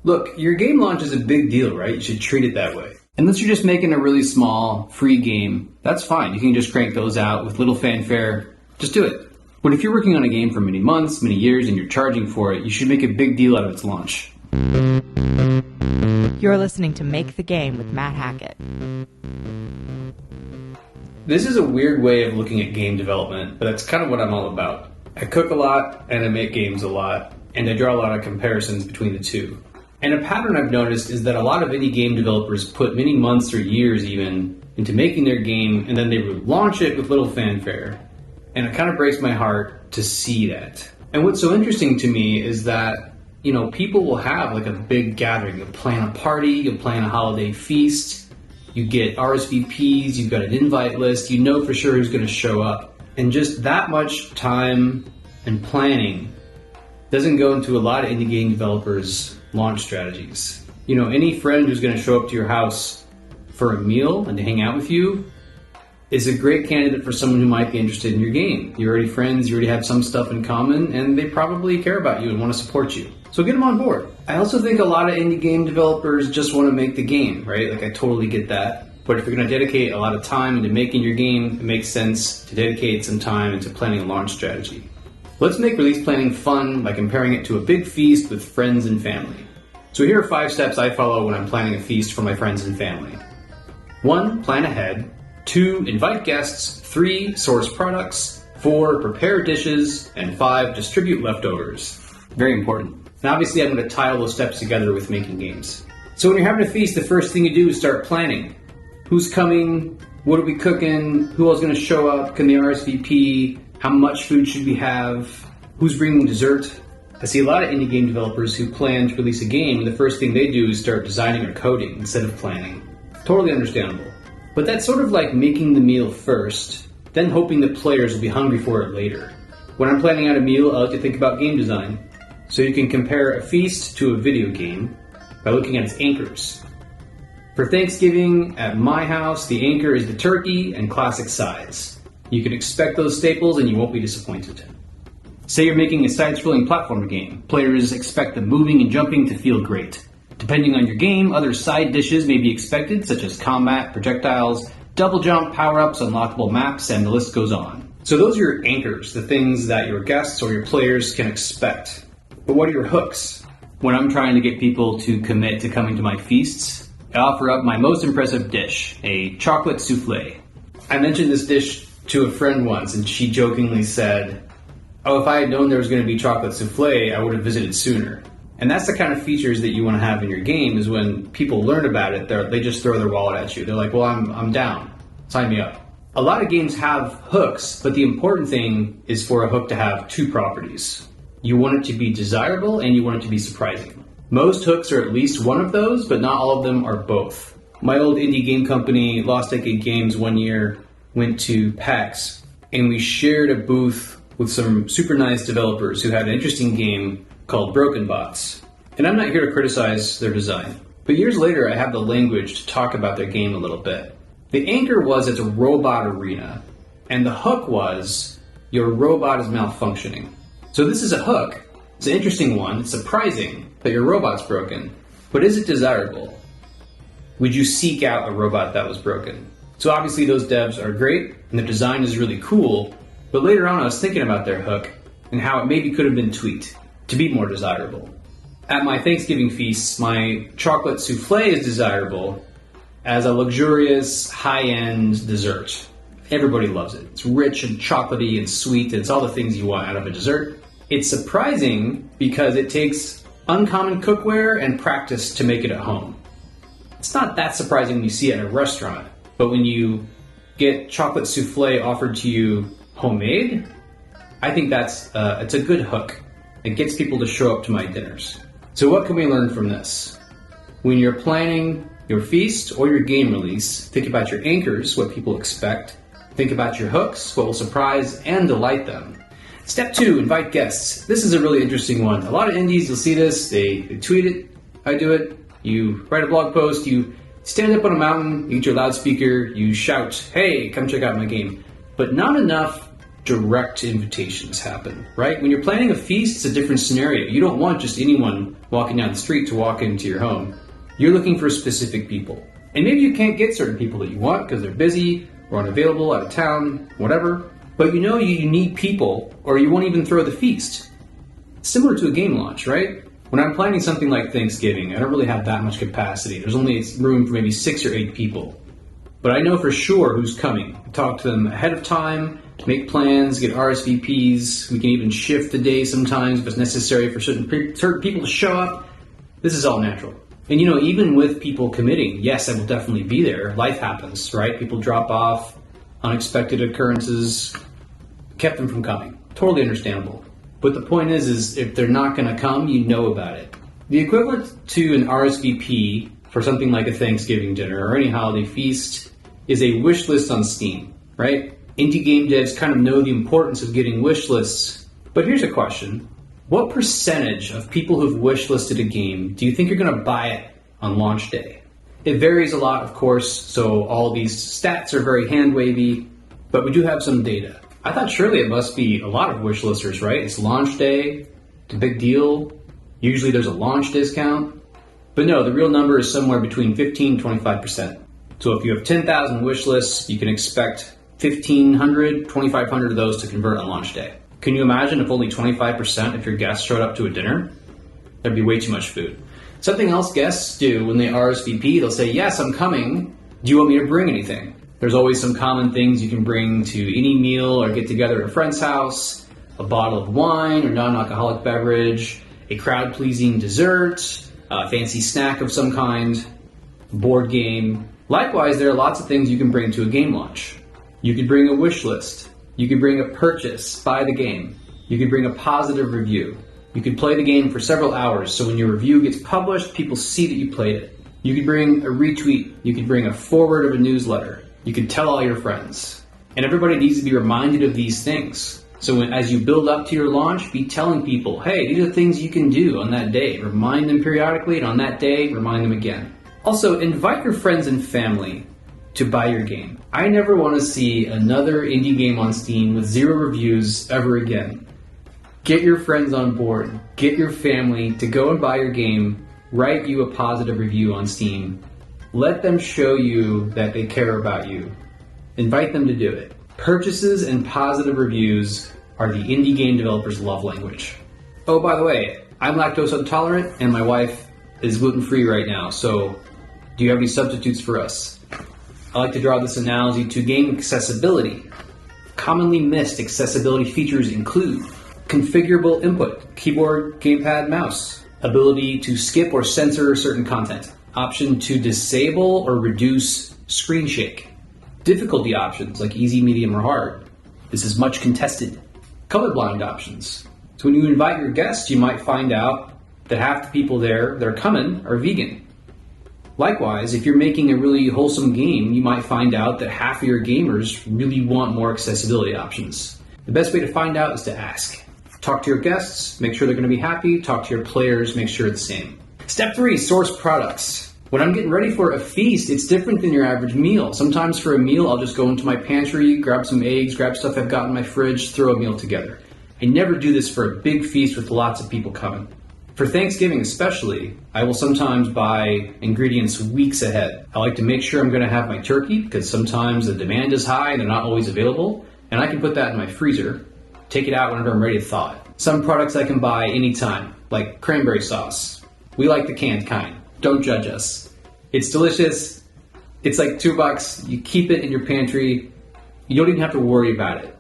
Look, your game launch is a big deal, right? You should treat it that way. Unless you're just making a really small, free game, that's fine. You can just crank those out with little fanfare. Just do it. But if you're working on a game for many months, many years, and you're charging for it, you should make a big deal out of its launch. You're listening to Make the Game with Matt Hackett. This is a weird way of looking at game development, but that's kind of what I'm all about. I cook a lot, and I make games a lot, and I draw a lot of comparisons between the two. And a pattern I've noticed is that a lot of indie game developers put many months or years even into making their game, and then they would launch it with little fanfare. And it kind of breaks my heart to see that. And what's so interesting to me is that, people will have like a big gathering. You'll plan a party, you'll plan a holiday feast, you get RSVPs, you've got an invite list, you know for sure who's going to show up. And just that much time and planning doesn't go into a lot of indie game developers' launch strategies. Any friend who's going to show up to your house for a meal and to hang out with you is a great candidate for someone who might be interested in your game. You're already friends, you already have some stuff in common, and they probably care about you and want to support you. So get them on board. I also think a lot of indie game developers just want to make the game, right? I totally get that. But if you're going to dedicate a lot of time into making your game, it makes sense to dedicate some time into planning a launch strategy. Let's make release planning fun by comparing it to a big feast with friends and family. So here are 5 steps I follow when I'm planning a feast for my friends and family. 1. Plan ahead. 2. Invite guests. 3. Source products. 4. Prepare dishes. And 5. Distribute leftovers. Very important. And obviously I'm going to tie all those steps together with making games. So when you're having a feast, the first thing you do is start planning. Who's coming? What are we cooking? Who else is going to show up? Can they RSVP? How much food should we have? Who's bringing dessert? I see a lot of indie game developers who plan to release a game, and the first thing they do is start designing or coding instead of planning. Totally understandable. But that's sort of like making the meal first, then hoping that players will be hungry for it later. When I'm planning out a meal, I like to think about game design. So you can compare a feast to a video game by looking at its anchors. For Thanksgiving, at my house, the anchor is the turkey and classic sides. You can expect those staples and you won't be disappointed. Say you're making a side-scrolling platform game. Players expect the moving and jumping to feel great. Depending on your game, other side dishes may be expected, such as combat, projectiles, double jump, power-ups, unlockable maps, and the list goes on. So those are your anchors, the things that your guests or your players can expect. But what are your hooks? When I'm trying to get people to commit to coming to my feasts, I offer up my most impressive dish, a chocolate souffle. I mentioned this dish to a friend once, and she jokingly said, "Oh, if I had known there was going to be chocolate souffle, I would have visited sooner." And that's the kind of features that you want to have in your game, is when people learn about it, they just throw their wallet at you. They're like, well, I'm down. Sign me up. A lot of games have hooks, but the important thing is for a hook to have 2 properties. You want it to be desirable and you want it to be surprising. Most hooks are at least one of those, but not all of them are both. My old indie game company, Lost Decade Games, one year went to PAX, and we shared a booth with some super nice developers who had an interesting game called Broken Bots. And I'm not here to criticize their design, but years later I have the language to talk about their game a little bit. The anchor was it's a robot arena, and the hook was your robot is malfunctioning. So this is a hook. It's an interesting one. It's surprising that your robot's broken, but is it desirable? Would you seek out a robot that was broken? So obviously those devs are great, and the design is really cool, but later on I was thinking about their hook and how it maybe could have been tweaked to be more desirable. At my Thanksgiving feasts, my chocolate souffle is desirable as a luxurious, high-end dessert. Everybody loves it. It's rich and chocolatey and sweet, and it's all the things you want out of a dessert. It's surprising because it takes uncommon cookware and practice to make it at home. It's not that surprising when you see it at a restaurant, but when you get chocolate souffle offered to you homemade, I think it's a good hook. It gets people to show up to my dinners. So what can we learn from this? When you're planning your feast or your game release, think about your anchors, what people expect. Think about your hooks, what will surprise and delight them. Step 2, invite guests. This is a really interesting one. A lot of indies, you'll see this, they tweet it, I do it, you write a blog post, you stand up on a mountain, you get your loudspeaker, you shout, hey, come check out my game. But not enough direct invitations happen, right? When you're planning a feast, it's a different scenario. You don't want just anyone walking down the street to walk into your home. You're looking for specific people. And maybe you can't get certain people that you want because they're busy or unavailable, out of town, whatever. But you know you need people, or you won't even throw the feast. Similar to a game launch, right? When I'm planning something like Thanksgiving, I don't really have that much capacity. There's only room for maybe 6 or 8 people. But I know for sure who's coming. I talk to them ahead of time, make plans, get RSVPs. We can even shift the day sometimes if it's necessary for certain people to show up. This is all natural. And even with people committing, yes, I will definitely be there. Life happens, right? People drop off, unexpected occurrences kept them from coming. Totally understandable. But the point is if they're not going to come, you know about it. The equivalent to an RSVP for something like a Thanksgiving dinner or any holiday feast is a wish list on Steam, right? Indie game devs kind of know the importance of getting wish lists. But here's a question. What percentage of people who've wish listed a game do you think are going to buy it on launch day? It varies a lot, of course, so all these stats are very hand-wavy, but we do have some data. I thought surely it must be a lot of wish listers, right? It's launch day, it's a big deal. Usually there's a launch discount. But no, the real number is somewhere between 15 and 25%. So if you have 10,000 wish lists, you can expect 1,500, 2,500 of those to convert on launch day. Can you imagine if only 25% of your guests showed up to a dinner? That'd be way too much food. Something else guests do when they RSVP, they'll say, yes, I'm coming. Do you want me to bring anything? There's always some common things you can bring to any meal or get together at a friend's house, a bottle of wine or non-alcoholic beverage, a crowd-pleasing dessert, a fancy snack of some kind, board game. Likewise, there are lots of things you can bring to a game launch. You could bring a wish list. You could bring a purchase, buy the game. You could bring a positive review. You could play the game for several hours, so when your review gets published, people see that you played it. You could bring a retweet. You could bring a forward of a newsletter. You could tell all your friends. And everybody needs to be reminded of these things. So as you build up to your launch, be telling people, hey, these are things you can do on that day. Remind them periodically, and on that day, remind them again. Also, invite your friends and family to buy your game. I never want to see another indie game on Steam with 0 reviews ever again. Get your friends on board. Get your family to go and buy your game. Write you a positive review on Steam. Let them show you that they care about you. Invite them to do it. Purchases and positive reviews are the indie game developer's love language. Oh, by the way, I'm lactose intolerant and my wife is gluten-free right now, so do you have any substitutes for us? I like to draw this analogy to game accessibility. Commonly missed accessibility features include configurable input, keyboard, gamepad, mouse, ability to skip or censor certain content, option to disable or reduce screen shake, difficulty options like easy, medium, or hard. This is much contested. Colorblind options. So when you invite your guests, you might find out that half the people there that are coming are vegan. Likewise, if you're making a really wholesome game, you might find out that half of your gamers really want more accessibility options. The best way to find out is to ask. Talk to your guests, make sure they're going to be happy. Talk to your players, make sure it's the same. Step 3, source products. When I'm getting ready for a feast, it's different than your average meal. Sometimes for a meal, I'll just go into my pantry, grab some eggs, grab stuff I've got in my fridge, throw a meal together. I never do this for a big feast with lots of people coming. For Thanksgiving especially, I will sometimes buy ingredients weeks ahead. I like to make sure I'm going to have my turkey because sometimes the demand is high and they're not always available, and I can put that in my freezer, take it out whenever I'm ready to thaw it. Some products I can buy anytime, like cranberry sauce. We like the canned kind. Don't judge us. It's delicious. It's like $2. You keep it in your pantry. You don't even have to worry about it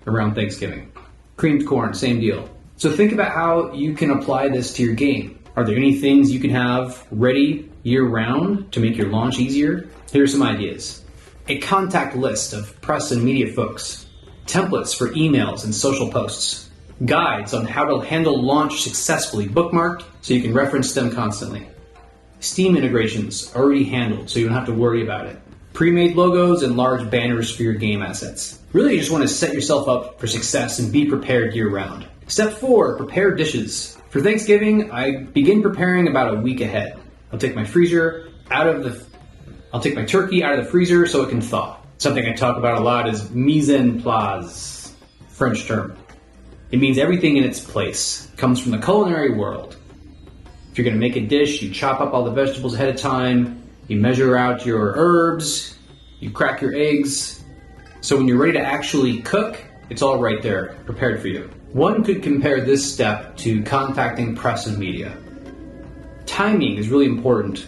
around Thanksgiving. Creamed corn, same deal. So think about how you can apply this to your game. Are there any things you can have ready year-round to make your launch easier? Here are some ideas. A contact list of press and media folks. Templates for emails and social posts. Guides on how to handle launch successfully, bookmarked so you can reference them constantly. Steam integrations already handled so you don't have to worry about it. Pre-made logos and large banners for your game assets. Really, you just want to set yourself up for success and be prepared year-round. Step 4, prepare dishes. For Thanksgiving, I begin preparing about a week ahead. I'll take my turkey out of the freezer so it can thaw. Something I talk about a lot is mise en place. French term. It means everything in its place. It comes from the culinary world. If you're going to make a dish, you chop up all the vegetables ahead of time, you measure out your herbs, you crack your eggs. So when you're ready to actually cook, it's all right there, prepared for you. One could compare this step to contacting press and media. Timing is really important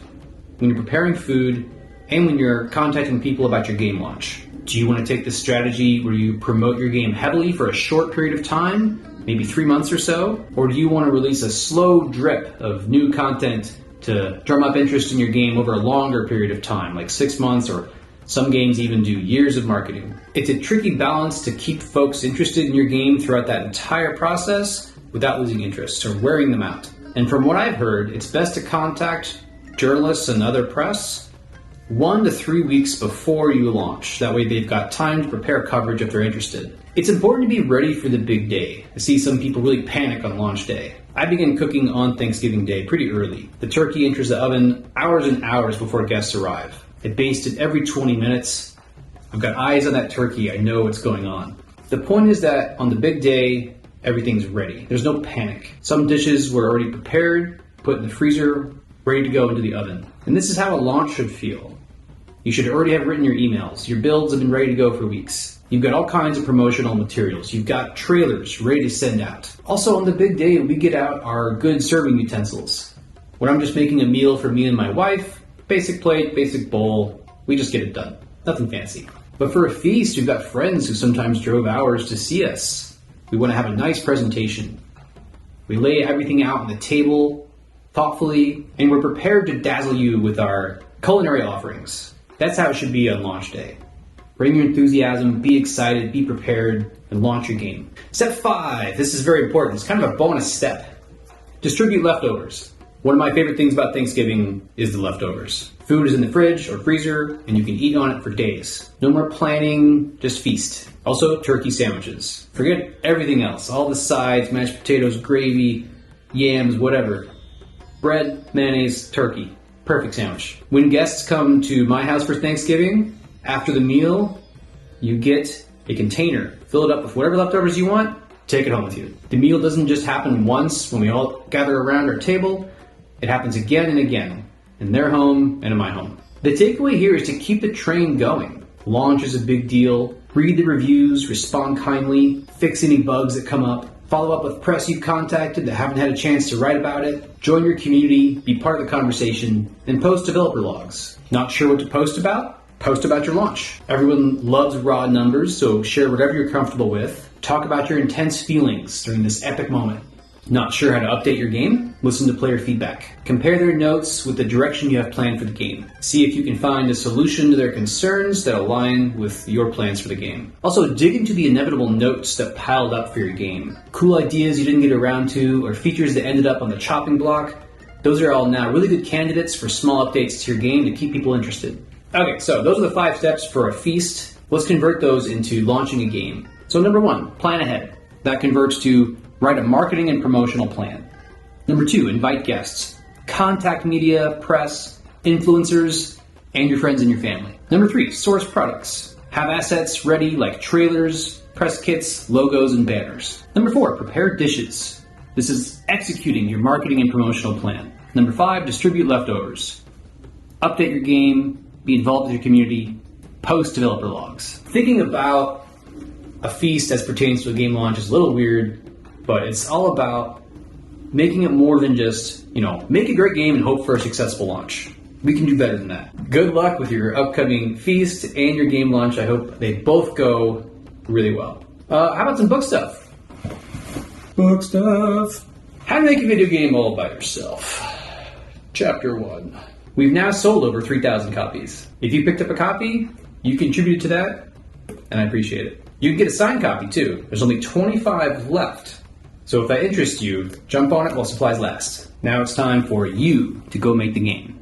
when you're preparing food and when you're contacting people about your game launch. Do you want to take this strategy where you promote your game heavily for a short period of time, maybe 3 months or so? Or do you want to release a slow drip of new content to drum up interest in your game over a longer period of time, like 6 months, or some games even do years of marketing? It's a tricky balance to keep folks interested in your game throughout that entire process without losing interest or wearing them out. And from what I've heard, it's best to contact journalists and other press 1 to 3 weeks before you launch. That way they've got time to prepare coverage if they're interested. It's important to be ready for the big day. I see some people really panic on launch day. I begin cooking on Thanksgiving Day pretty early. The turkey enters the oven hours and hours before guests arrive. I baste it every 20 minutes. I've got eyes on that turkey. I know what's going on. The point is that on the big day, everything's ready. There's no panic. Some dishes were already prepared, put in the freezer, ready to go into the oven. And this is how a launch should feel. You should already have written your emails. Your builds have been ready to go for weeks. You've got all kinds of promotional materials. You've got trailers ready to send out. Also on the big day, we get out our good serving utensils. When I'm just making a meal for me and my wife, basic plate, basic bowl, we just get it done. Nothing fancy. But for a feast, we've got friends who sometimes drove hours to see us. We want to have a nice presentation. We lay everything out on the table thoughtfully, and we're prepared to dazzle you with our culinary offerings. That's how it should be on launch day. Bring your enthusiasm, be excited, be prepared, and launch your game. Step 5, this is very important. It's kind of a bonus step. Distribute leftovers. One of my favorite things about Thanksgiving is the leftovers. Food is in the fridge or freezer, and you can eat on it for days. No more planning, just feast. Also, turkey sandwiches. Forget everything else. All the sides, mashed potatoes, gravy, yams, whatever. Bread, mayonnaise, turkey. Perfect sandwich. When guests come to my house for Thanksgiving, after the meal, you get a container. Fill it up with whatever leftovers you want, take it home with you. The meal doesn't just happen once when we all gather around our table. It happens again and again, in their home and in my home. The takeaway here is to keep the train going. Launch is a big deal. Read the reviews, respond kindly, fix any bugs that come up. Follow up with press you've contacted that haven't had a chance to write about it. Join your community, be part of the conversation, and post developer logs. Not sure what to post about? Post about your launch. Everyone loves raw numbers, so share whatever you're comfortable with. Talk about your intense feelings during this epic moment. Not sure how to update your game? Listen to player feedback. Compare their notes with the direction you have planned for the game. See if you can find a solution to their concerns that align with your plans for the game. Also, dig into the inevitable notes that piled up for your game. Cool ideas you didn't get around to, or features that ended up on the chopping block. Those are all now really good candidates for small updates to your game to keep people interested. Okay, so those are the 5 steps for a feast. Let's convert those into launching a game. So number 1, plan ahead. That converts to write a marketing and promotional plan. Number 2, invite guests. Contact media, press, influencers, and your friends and your family. Number 3, source products. Have assets ready like trailers, press kits, logos, and banners. Number 4, prepare dishes. This is executing your marketing and promotional plan. Number 5, distribute leftovers. Update your game, be involved with your community, post developer logs. Thinking about a feast as pertains to a game launch is a little weird, but it's all about making it more than just, make a great game and hope for a successful launch. We can do better than that. Good luck with your upcoming feast and your game launch. I hope they both go really well. How about some book stuff? Book stuff. How to make a video game all by yourself. Chapter 1. We've now sold over 3,000 copies. If you picked up a copy, you contributed to that, and I appreciate it. You can get a signed copy too. There's only 25 left. So if that interests you, jump on it while supplies last. Now it's time for you to go make the game.